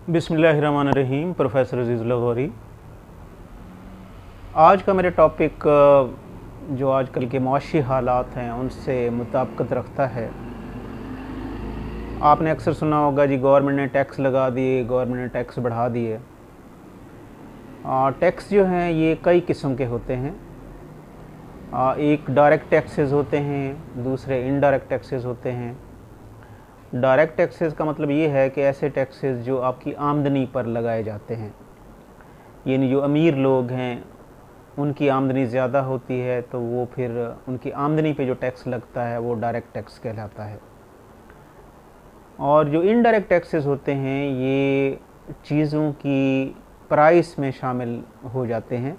बिस्मिल्लाहिर्रहमानिर्रहीम। प्रोफेसर अजीज़ लाहौरी। आज का मेरा टॉपिक जो आजकल के मुआशी हालात हैं उनसे मुताबिकत रखता है। आपने अक्सर सुना होगा जी, गवर्नमेंट ने टैक्स लगा दिए, गवर्नमेंट ने टैक्स बढ़ा दिए। टैक्स जो हैं ये कई किस्म के होते हैं। एक डायरेक्ट टैक्सेस होते हैं, दूसरे इनडायरेक्ट टैक्सेस होते हैं। डायरेक्ट टैक्सेस का मतलब ये है कि ऐसे टैक्सेस जो आपकी आमदनी पर लगाए जाते हैं, यानी जो अमीर लोग हैं उनकी आमदनी ज़्यादा होती है तो वो फिर उनकी आमदनी पे जो टैक्स लगता है वो डायरेक्ट टैक्स कहलाता है। और जो इनडायरेक्ट टैक्सेस होते हैं ये चीज़ों की प्राइस में शामिल हो जाते हैं,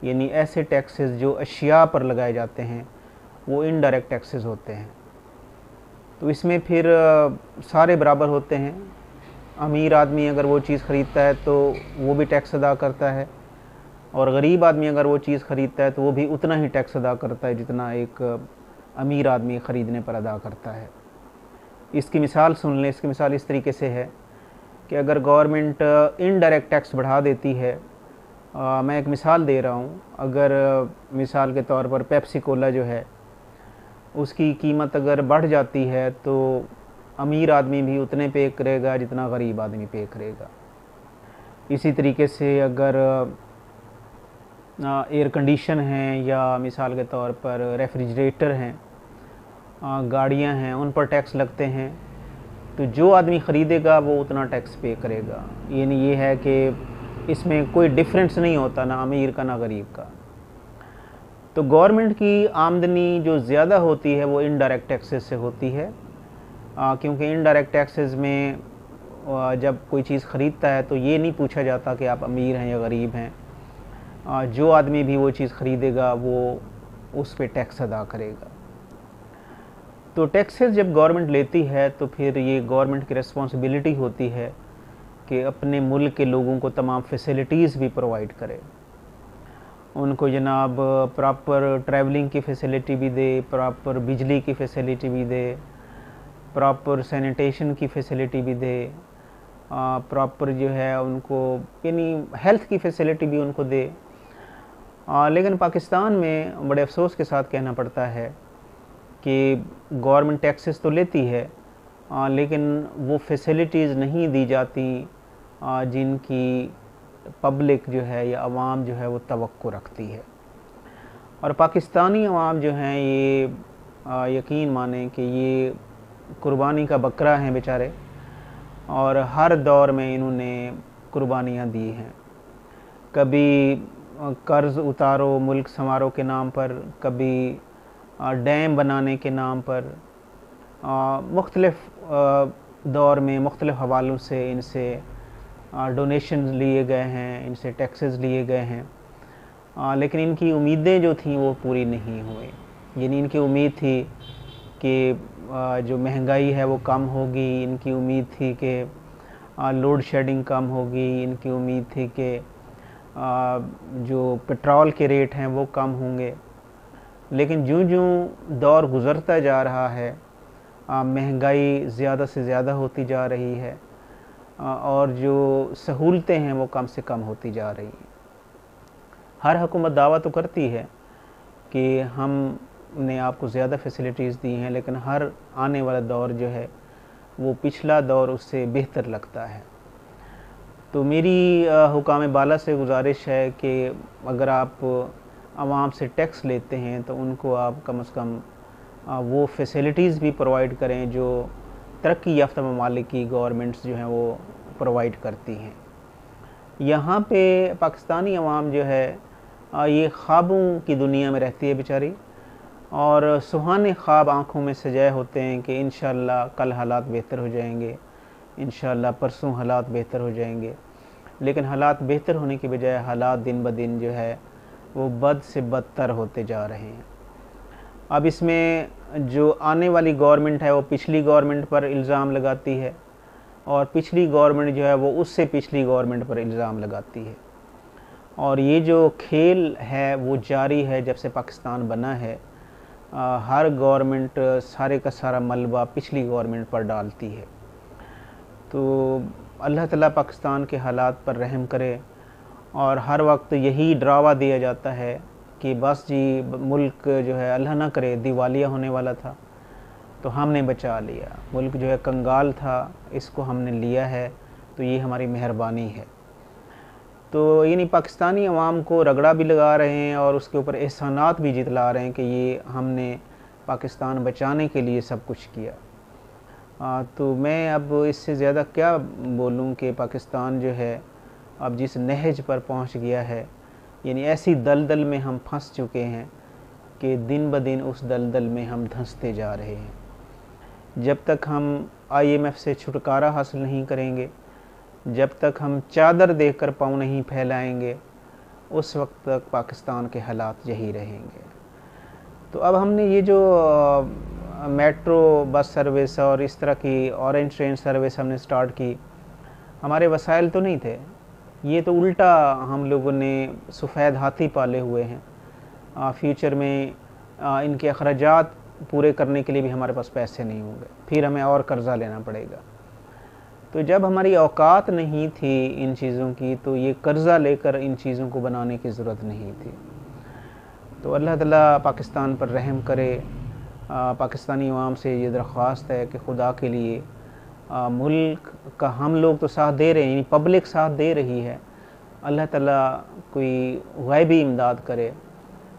यानी ऐसे टैक्सेस जो अशिया पर लगाए जाते हैं वो इनडायरेक्ट टैक्सेस होते हैं। तो इसमें फिर सारे बराबर होते हैं। अमीर आदमी अगर वो चीज़ ख़रीदता है तो वो भी टैक्स अदा करता है, और गरीब आदमी अगर वो चीज़ ख़रीदता है तो वो भी उतना ही टैक्स अदा करता है जितना एक अमीर आदमी ख़रीदने पर अदा करता है। इसकी मिसाल सुन लें। इसकी मिसाल इस तरीके से है कि अगर गवर्नमेंट इनडायरेक्ट टैक्स बढ़ा देती है, मैं एक मिसाल दे रहा हूँ। अगर मिसाल के तौर पर पेप्सी कोला जो है उसकी कीमत अगर बढ़ जाती है तो अमीर आदमी भी उतने पे करेगा जितना गरीब आदमी पे करेगा। इसी तरीके से अगर एयर कंडीशन हैं या मिसाल के तौर पर रेफ्रिजरेटर हैं, गाड़ियां हैं, उन पर टैक्स लगते हैं तो जो आदमी ख़रीदेगा वो उतना टैक्स पे करेगा। यानी ये है कि इसमें कोई डिफरेंस नहीं होता, ना अमीर का ना गरीब का। तो गवर्नमेंट की आमदनी जो ज़्यादा होती है वो इनडायरेक्ट टैक्सेस से होती है, क्योंकि इनडायरेक्ट टैक्सेस में जब कोई चीज़ ख़रीदता है तो ये नहीं पूछा जाता कि आप अमीर हैं या गरीब हैं। जो आदमी भी वो चीज़ ख़रीदेगा वो उस पे टैक्स अदा करेगा। तो टैक्सेस जब गवर्नमेंट लेती है तो फिर ये गवर्नमेंट की रिस्पॉन्सिबिलिटी होती है कि अपने मुल्क के लोगों को तमाम फैसिलिटीज़ भी प्रोवाइड करे। उनको जनाब प्रॉपर ट्रैवलिंग की फ़ैसिलिटी भी दे, प्रॉपर बिजली की फ़ैसिलिटी भी दे, प्रॉपर सैनिटेशन की फ़ैसिलिटी भी दे, प्रॉपर जो है उनको यानी हेल्थ की फ़ैसिलिटी भी उनको दे। लेकिन पाकिस्तान में बड़े अफसोस के साथ कहना पड़ता है कि गवर्नमेंट टैक्सेस तो लेती है, लेकिन वो फैसिलिटीज़ नहीं दी जाती जिनकी पब्लिक जो है या आवाम जो है वो तवक्को रखती है। और पाकिस्तानी आवाम जो हैं ये यकीन माने कि ये कुर्बानी का बकरा हैं बेचारे, और हर दौर में इन्होंने कुर्बानियाँ दी हैं। कभी कर्ज़ उतारो मुल्क संवारो के नाम पर, कभी डैम बनाने के नाम पर, मुख्तलिफ़ दौर में मुख्तलिफ़ हवालों से इनसे डोनेशन लिए गए हैं, इनसे टैक्सेस लिए गए हैं, लेकिन इनकी उम्मीदें जो थीं वो पूरी नहीं हुई। यानी इनकी उम्मीद थी कि जो महंगाई है वो कम होगी, इनकी उम्मीद थी कि लोड शेडिंग कम होगी, इनकी उम्मीद थी कि जो पेट्रोल के रेट हैं वो कम होंगे। लेकिन जूँ-जूँ दौर गुज़रता जा रहा है महंगाई ज़्यादा से ज़्यादा होती जा रही है, और जो सहूलतें हैं वो कम से कम होती जा रही हैं। हर हुकूमत दावा तो करती है कि हमने आपको ज़्यादा फैसिलिटीज़ दी हैं, लेकिन हर आने वाला दौर जो है वो पिछला दौर उससे बेहतर लगता है। तो मेरी हुकाम बाला से गुजारिश है कि अगर आप आवाम से टैक्स लेते हैं तो उनको आप कम से कम वो फैसिलिटीज़ भी प्रोवाइड करें जो तरक्की याफ्ता ममालिक की गवर्नमेंट्स जो हैं वो प्रोवाइड करती हैं। यहाँ पे पाकिस्तानी अवाम जो है ये ख्वाबों की दुनिया में रहती है बेचारी, और सुहाने ख्वाब आँखों में सजाए होते हैं कि इंशाअल्लाह कल हालात बेहतर हो जाएंगे, इंशाअल्लाह परसों हालात बेहतर हो जाएंगे। लेकिन हालात बेहतर होने की बजाय हालात दिन ब दिन जो है वो बद से बदतर होते जा रहे हैं। अब इसमें जो आने वाली गवर्नमेंट है वो पिछली गवर्नमेंट पर इल्ज़ाम लगाती है, और पिछली गवर्नमेंट जो है वो उससे पिछली गवर्नमेंट पर इल्ज़ाम लगाती है, और ये जो खेल है वो जारी है जब से पाकिस्तान बना है। हर गवर्नमेंट सारे का सारा मलबा पिछली गवर्नमेंट पर डालती है। तो अल्लाह ताला पाकिस्तान के हालात पर रहम करे। और हर वक्त यही डरावा दिया जाता है कि बस जी मुल्क जो है अल्लाह ना करे दिवालिया होने वाला था तो हमने बचा लिया, मुल्क जो है कंगाल था इसको हमने लिया है, तो ये हमारी मेहरबानी है। तो यानी पाकिस्तानी अवाम को रगड़ा भी लगा रहे हैं और उसके ऊपर एहसानात भी जितला रहे हैं कि ये हमने पाकिस्तान बचाने के लिए सब कुछ किया। तो मैं अब इससे ज़्यादा क्या बोलूं कि पाकिस्तान जो है अब जिस नहज पर पहुंच गया है, यानी ऐसी दलदल में हम फंस चुके हैं कि दिन ब दिन उस दलदल में हम धंसते जा रहे हैं। जब तक हम IMF से छुटकारा हासिल नहीं करेंगे, जब तक हम चादर देखकर पाँव नहीं फैलाएंगे, उस वक्त तक पाकिस्तान के हालात यही रहेंगे। तो अब हमने ये जो मेट्रो बस सर्विस और इस तरह की ऑरेंज ट्रेन सर्विस हमने स्टार्ट की, हमारे वसाइल तो नहीं थे, ये तो उल्टा हम लोगों ने सफ़ेद हाथी पाले हुए हैं। फ्यूचर में इनके अखराजात पूरे करने के लिए भी हमारे पास पैसे नहीं होंगे, फिर हमें और कर्ज़ा लेना पड़ेगा। तो जब हमारी औकात नहीं थी इन चीज़ों की, तो ये कर्ज़ा लेकर इन चीज़ों को बनाने की ज़रूरत नहीं थी। तो अल्लाह ताला पाकिस्तान पर रहम करे। पाकिस्तानी अवाम से ये दरख्वास्त है कि खुदा के लिए मुल्क का हम लोग तो साथ दे रहे हैं, यानी पब्लिक साथ दे रही है, अल्लाह ताला कोई ग़ैबी इमदाद करे,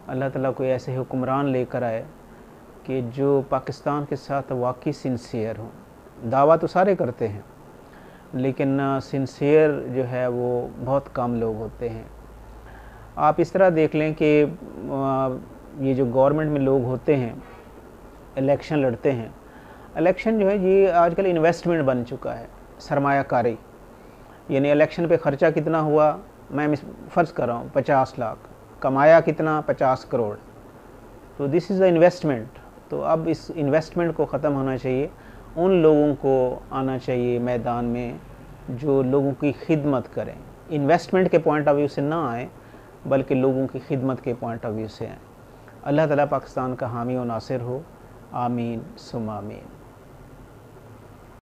अल्लाह ताला कोई ऐसे हुक्मरान लेकर आए कि जो पाकिस्तान के साथ वाकई सिंसियर हों। दावा तो सारे करते हैं लेकिन सिंसियर जो है वो बहुत कम लोग होते हैं। आप इस तरह देख लें कि ये जो गवर्नमेंट में लोग होते हैं, इलेक्शन लड़ते हैं, इलेक्शन जो है ये आजकल इन्वेस्टमेंट बन चुका है, सरमायाकारी। यानी इलेक्शन पे ख़र्चा कितना हुआ, मैं फ़र्ज़ कर रहा हूँ 50 लाख, कमाया कितना 50 करोड़, तो दिस इज़ द इन्वेस्टमेंट। तो अब इस इन्वेस्टमेंट को ख़त्म होना चाहिए, उन लोगों को आना चाहिए मैदान में जो लोगों की खिदमत करें, इन्वेस्टमेंट के पॉइंट ऑफ व्यू से ना आए बल्कि लोगों की खिदमत के पॉइंट ऑफ व्यू से आए। अल्लाह ताला पाकिस्तान का हामी और नासिर हो। आमीन सुम्मा आमीन।